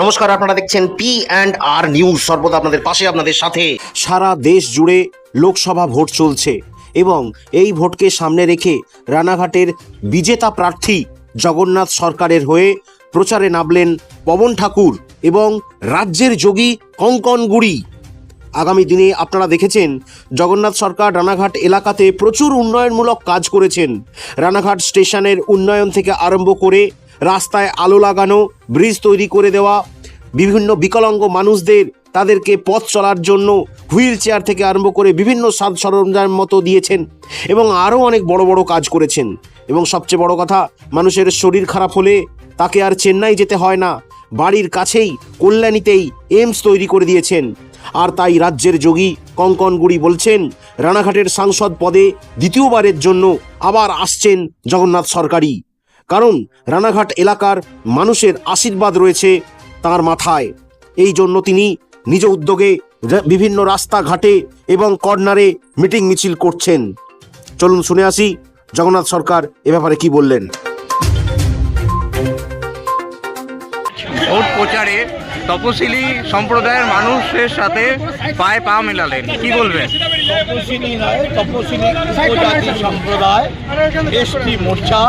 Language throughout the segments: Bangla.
নমস্কার, আপনারা দেখছেন P&R নিউজ, সর্বদা আপনাদের পাশে, আপনাদের সাথে। সারা দেশ জুড়ে লোকসভা ভোট চলছে এবং এই ভোটকে সামনে রেখে রানাঘাটের বিজেতা প্রার্থী জগন্নাথ সরকারের হয়ে প্রচারে নামলেন পবন ঠাকুর এবং রাজ্যের যোগী কঙ্কন গুড়ি। আগামী দিনে আপনারা দেখেছেন জগন্নাথ সরকার রানাঘাট এলাকাতে প্রচুর উন্নয়নমূলক কাজ করেছেন। রানাঘাট স্টেশনের উন্নয়ন থেকে আরম্ভ করে রাস্তায় আলো লাগানো, ব্রিজ তৈরি করে দেওয়া, বিভিন্ন বিকলাঙ্গ মানুষদের তাদেরকে পথ চলার জন্য হুইল চেয়ার থেকে আরম্ভ করে বিভিন্ন সাজ সরঞ্জাম মতো দিয়েছেন এবং আরও অনেক বড় বড় কাজ করেছেন। এবং সবচেয়ে বড় কথা, মানুষের শরীর খারাপ হলে তাকে আর চেন্নাই যেতে হয় না, বাড়ির কাছেই কল্যাণীতেই এইমস তৈরি করে দিয়েছেন। আর তাই রাজ্যের যোগী কঙ্কন গুড়ি বলছেন, রানাঘাটের সাংসদ পদে দ্বিতীয়বারের জন্য আবার আসছেন জগন্নাথ সরকারই, কারণ রানাঘাট এলাকার মানুষের আশীর্বাদ রয়েছে তার মাথায়। এই জন্য তিনি নিজ উদ্যোগে বিভিন্ন রাস্তাঘাটে এবং কর্নারে মিটিং মিছিল করছেন। চলুন শুনে আসি জগন্নাথ সরকার এ ব্যাপারে কি বললেন। ভোট প্রচারে তপশিলি সম্প্রদায়ের মানুষের সাথে পায়ে পা মেলালেন, কি বলবেন? তপশিলি নয়, তপশিলি উপজাতি সম্প্রদায়, এসটি মোর্চা,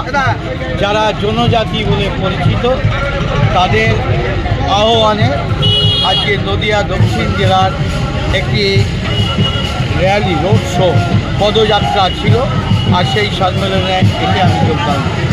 যারা জনজাতি বলে পরিচিত, তাদের আহ্বানে আজকে নদিয়া দক্ষিণ জেলার একটি র্যালি, রোড শো, পদযাত্রা ছিল। আর সেই সম্মেলনে এসে আমি যোগদান করি।